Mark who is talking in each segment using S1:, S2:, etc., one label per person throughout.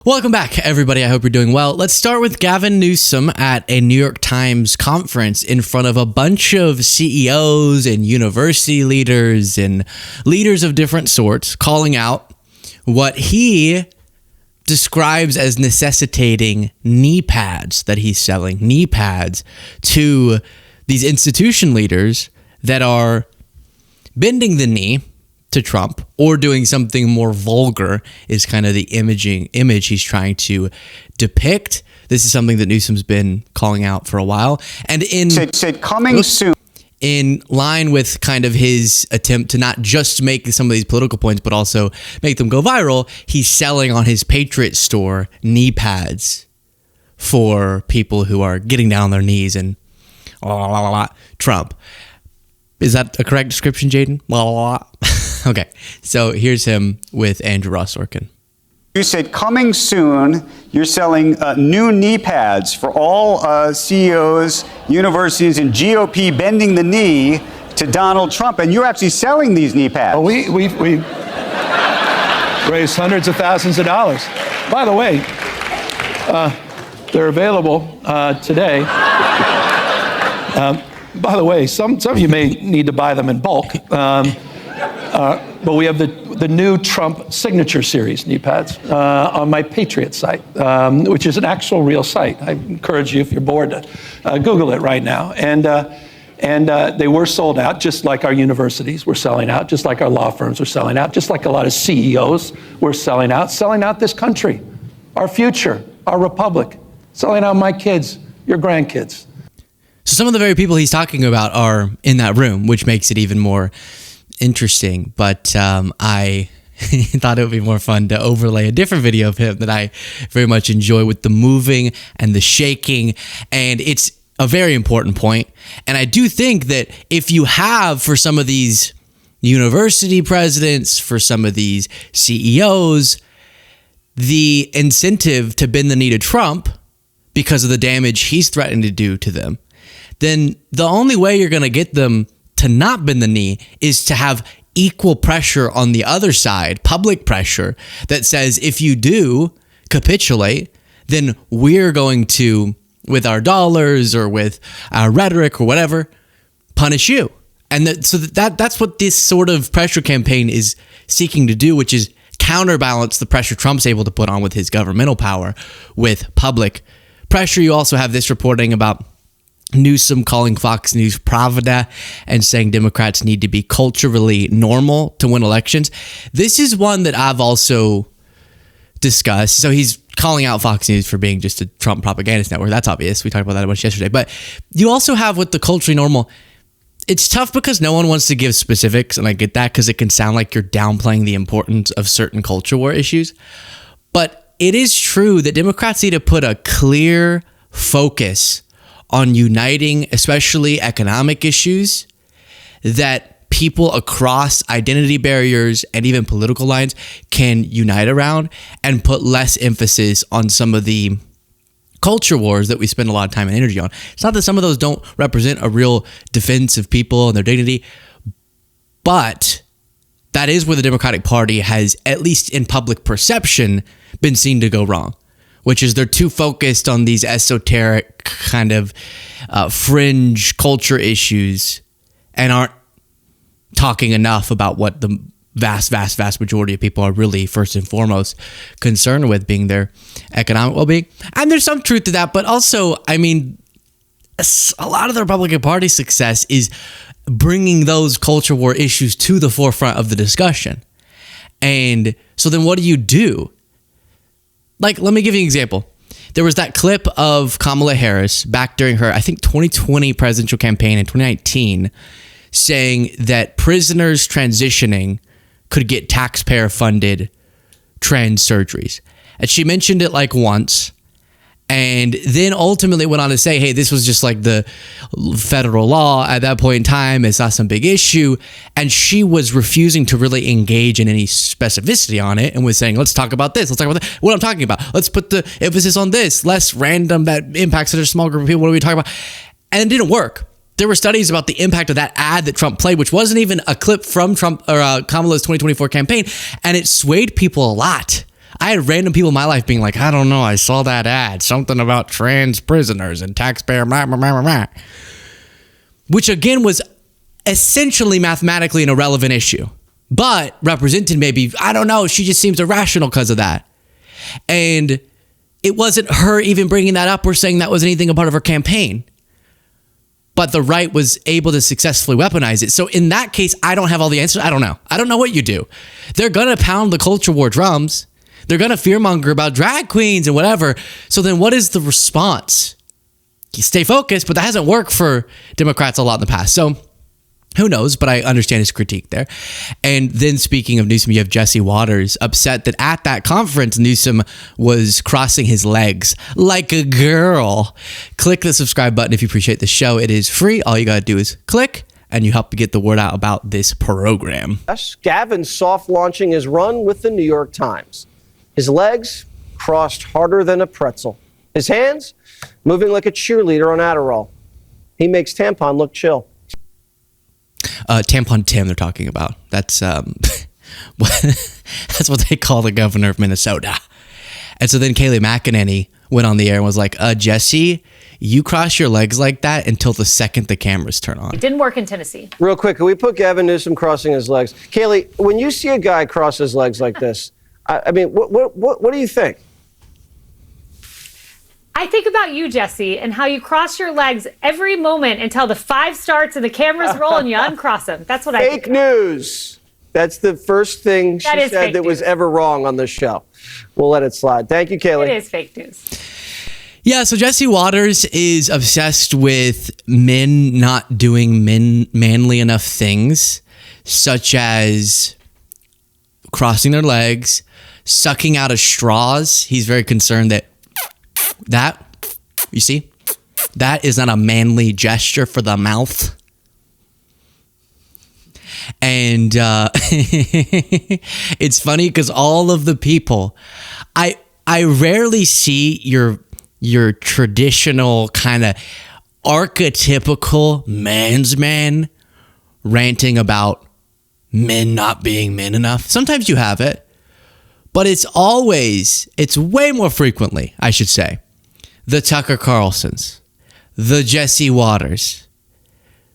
S1: Welcome back, everybody. I hope you're doing well. Let's start with Gavin Newsom at a New York Times conference in front of a bunch of CEOs and university leaders and leaders of different sorts, calling out what he describes as necessitating knee pads that he's selling, knee pads to these institution leaders that are bending the knee to Trump or doing something more vulgar is kind of the image he's trying to depict. This is something that Newsom's been calling out for a while. And
S2: said coming soon.
S1: In line with kind of his attempt to not just make some of these political points, but also make them go viral, he's selling on his Patriot store knee pads for people who are getting down on their knees and Trump. Is that a correct description, Jaden? Okay, so here's him with Andrew Ross Sorkin.
S2: You said coming soon, you're selling new knee pads for all CEOs, universities, and GOP bending the knee to Donald Trump. And you're actually selling these knee pads.
S3: Well, we raised hundreds of thousands of dollars. By the way, they're available today. By the way, some of you may need to buy them in bulk. But we have the new Trump signature series knee pads on my Patriot site, which is an actual real site. I encourage you, if you're bored, to Google it right now. And they were sold out, just like our universities were selling out, just like our law firms were selling out, just like a lot of CEOs were selling out this country, our future, our republic, selling out my kids, your grandkids.
S1: So some of the very people he's talking about are in that room, which makes it even more interesting. But I thought it would be more fun to overlay a different video of him that I very much enjoy with the moving and the shaking. And it's a very important point. And I do think that if you have, for some of these university presidents, for some of these CEOs, the incentive to bend the knee to Trump because of the damage he's threatened to do to them, then the only way you're going to get them to not bend the knee is to have equal pressure on the other side, public pressure that says if you do capitulate, then we're going to, with our dollars or with our rhetoric or whatever, punish you. And that's what this sort of pressure campaign is seeking to do, which is counterbalance the pressure Trump's able to put on with his governmental power with public pressure. You also have this reporting about Newsom calling Fox News Pravda and saying Democrats need to be culturally normal to win elections. This is one that I've also discussed. So he's calling out Fox News for being just a Trump propagandist network. That's obvious. We talked about that a bunch yesterday. But you also have with the culturally normal, it's tough because no one wants to give specifics, and I get that because it can sound like you're downplaying the importance of certain culture war issues. But it is true that Democrats need to put a clear focus on uniting, especially economic issues that people across identity barriers and even political lines can unite around, and put less emphasis on some of the culture wars that we spend a lot of time and energy on. It's not that some of those don't represent a real defense of people and their dignity, but that is where the Democratic Party has, at least in public perception, been seen to go wrong, which is they're too focused on these esoteric kind of fringe culture issues and aren't talking enough about what the vast majority of people are really first and foremost concerned with, being their economic well-being. And there's some truth to that, but also, I mean, a lot of the Republican Party's success is bringing those culture war issues to the forefront of the discussion. And so then what do? Like, let me give you an example. There was that clip of Kamala Harris back during her, I think, 2020 presidential campaign in 2019, saying that prisoners transitioning could get taxpayer-funded trans surgeries. And she mentioned it like once, and then ultimately went on to say, hey, this was just like the federal law at that point in time. It's not some big issue. And she was refusing to really engage in any specificity on it and was saying, let's talk about this. Let's talk about that. What I'm talking about. Let's put the emphasis on this. Less random that impacts such a small group of people. What are we talking about? And it didn't work. There were studies about the impact of that ad that Trump played, which wasn't even a clip from Trump or Kamala's 2024 campaign. And it swayed people a lot. I had random people in my life being like, I don't know, I saw that ad, something about trans prisoners and taxpayer, blah, blah, blah, blah, blah. Which again was essentially mathematically an irrelevant issue, but represented maybe, I don't know, she just seems irrational because of that. And it wasn't her even bringing that up or saying that was anything a part of her campaign. But the right was able to successfully weaponize it. So in that case, I don't have all the answers. I don't know. I don't know what you do. They're going to pound the culture war drums. They're going to fearmonger about drag queens and whatever. So then what is the response? You stay focused, but that hasn't worked for Democrats a lot in the past. So who knows, but I understand his critique there. And then speaking of Newsom, you have Jesse Waters upset that at that conference, Newsom was crossing his legs like a girl. Click the subscribe button if you appreciate the show. It is free. All you got to do is click, and you help get the word out about this program.
S4: Gavin soft launching his run with the New York Times. His legs crossed harder than a pretzel. His hands moving like a cheerleader on Adderall. He makes tampon look chill.
S1: Tampon Tim they're talking about. That's that's what they call the governor of Minnesota. And so then Kayleigh McEnany went on the air and was like, Jesse, you cross your legs like that until the second the cameras turn on.
S5: It didn't work in Tennessee.
S4: Real quick, can we put Gavin Newsom crossing his legs? Kayleigh, when you see a guy cross his legs like this, I mean, what do you think?
S5: I think about you, Jesse, and how you cross your legs every moment until the 5 starts and the cameras roll and you uncross them. That's what I think.
S4: Fake news. That's the first thing she said that was ever wrong on this show. We'll let it slide. Thank you, Kayleigh.
S5: It is fake news.
S1: Yeah, so Jesse Waters is obsessed with men not doing manly enough things, such as crossing their legs, sucking out of straws. He's very concerned that you see, that is not a manly gesture for the mouth. And it's funny because all of the people, I rarely see your traditional kind of archetypical man's man ranting about men not being men enough. Sometimes you have it, but it's way more frequently, I should say, the Tucker Carlsons, the Jesse Waters,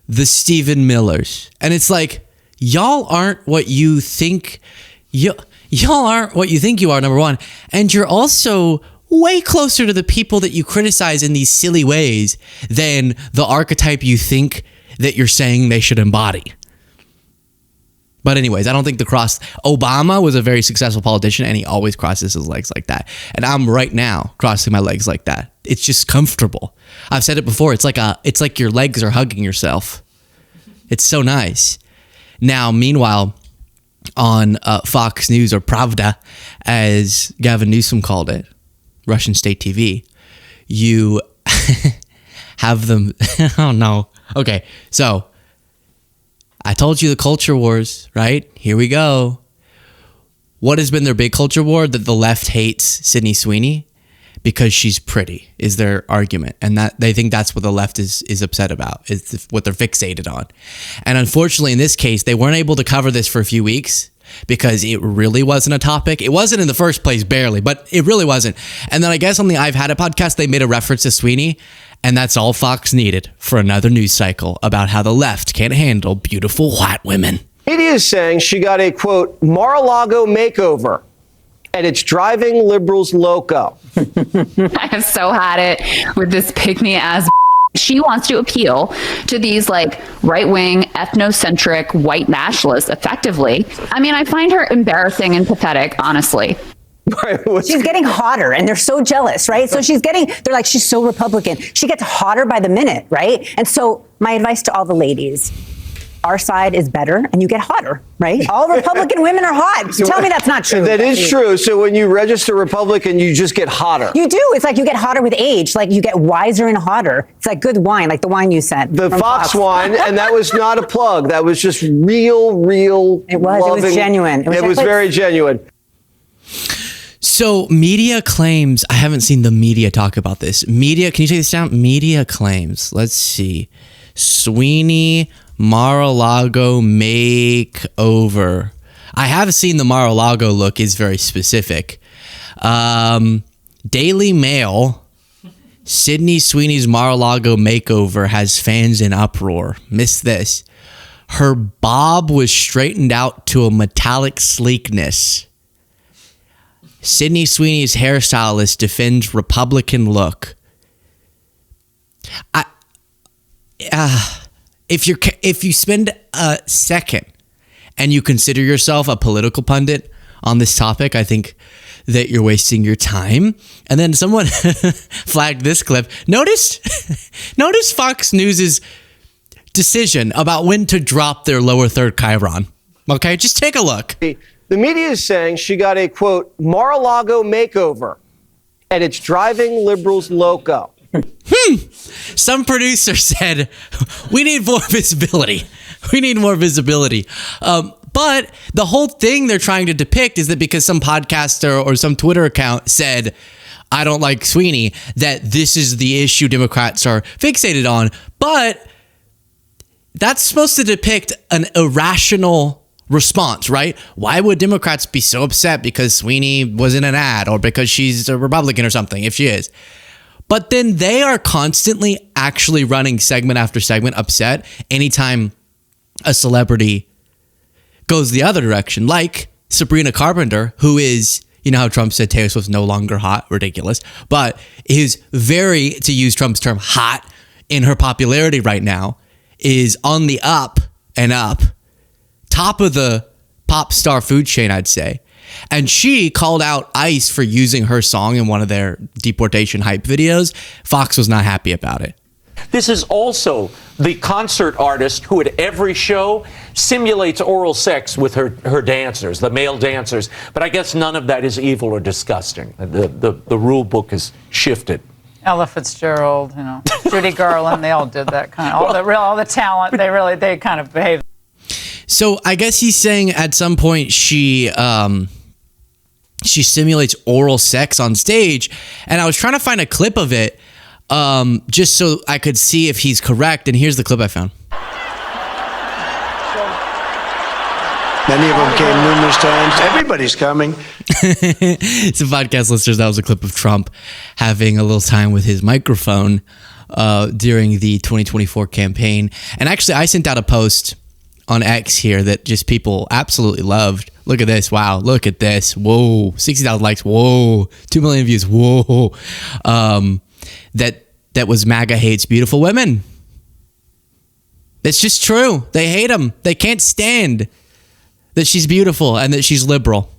S1: the Stephen Millers. And it's like, y'all aren't what you think y'all aren't what you think you are, number one. And you're also way closer to the people that you criticize in these silly ways than the archetype you think that you're saying they should embody. But anyways, I don't think Obama was a very successful politician and he always crosses his legs like that. And I'm right now crossing my legs like that. It's just comfortable. I've said it before. It's like your legs are hugging yourself. It's so nice. Now, meanwhile, on Fox News, or Pravda, as Gavin Newsom called it, Russian state TV, you have them. Oh no. Okay, so I told you the culture wars, right? Here we go. What has been their big culture war? That the left hates Sydney Sweeney because she's pretty, is their argument. And that they think that's what the left is upset about, is what they're fixated on. And unfortunately, in this case, they weren't able to cover this for a few weeks because it really wasn't a topic. It wasn't in the first place, barely, but it really wasn't. And then I guess on the I've Had It podcast, they made a reference to Sweeney. And that's all Fox needed for another news cycle about how the left can't handle beautiful white women.
S4: Media is saying she got a, quote, Mar-a-Lago makeover, and it's driving liberals loco.
S6: I have so had it with this pick-me-ass. She wants to appeal to these like right-wing, ethnocentric white nationalists effectively. I mean, I find her embarrassing and pathetic, honestly.
S7: She's getting hotter and they're so jealous, right? So they're like, she's so Republican. She gets hotter by the minute, right? And so my advice to all the ladies, our side is better and you get hotter, right? All Republican women are hot. Tell me that's not true.
S4: That is true. So when you register Republican, you just get hotter.
S7: You do. It's like you get hotter with age. Like you get wiser and hotter. It's like good wine, like the wine you sent.
S4: The Fox wine, and that was not a plug. That was just real.
S7: It was genuine.
S4: It was very genuine.
S1: So media claims, I haven't seen the media talk about this. Media, can you take this down? Media claims. Let's see. Sweeney Mar-a-Lago makeover. I have seen the Mar-a-Lago look is very specific. Daily Mail, Sydney Sweeney's Mar-a-Lago makeover has fans in uproar. Miss this. Her bob was straightened out to a metallic sleekness. Sydney Sweeney's hairstylist defends Republican look. If you spend a second and you consider yourself a political pundit on this topic, I think that you're wasting your time. And then someone flagged this clip. Notice Fox News's decision about when to drop their lower third chyron. Okay, just take a look.
S4: The media is saying she got a, quote, Mar-a-Lago makeover, and it's driving liberals loco.
S1: Some producer said, we need more visibility. We need more visibility. But the whole thing they're trying to depict is that because some podcaster or some Twitter account said, I don't like Sweeney, that this is the issue Democrats are fixated on. But that's supposed to depict an irrational response, right? Why would Democrats be so upset because Sweeney was in an ad or because she's a Republican or something, if she is? But then they are constantly actually running segment after segment upset anytime a celebrity goes the other direction, like Sabrina Carpenter, who is, you know how Trump said Taylor Swift's no longer hot, ridiculous, but is very, to use Trump's term, hot in her popularity right now, is on the up and up, top of the pop star food chain, I'd say. And she called out ICE for using her song in one of their deportation hype videos. Fox was not happy about it.
S8: This is also the concert artist who at every show simulates oral sex with her dancers, the male dancers. But I guess none of that is evil or disgusting. The rule book has shifted.
S9: Ella Fitzgerald, you know, Judy Garland, they all did that kind of, all the talent, they kind of behaved.
S1: So I guess he's saying at some point she simulates oral sex on stage, and I was trying to find a clip of it just so I could see if he's correct, and here's the clip I found.
S10: Many of them came numerous times. Everybody's coming.
S1: Some podcast listeners, that was a clip of Trump having a little time with his microphone during the 2024 campaign. And actually, I sent out a post on X here that just people absolutely loved. Look at this. Wow. Look at this. Whoa. 60,000 likes. Whoa. 2 million views. Whoa. That was MAGA hates beautiful women. It's just true. They hate them. They can't stand that she's beautiful and that she's liberal.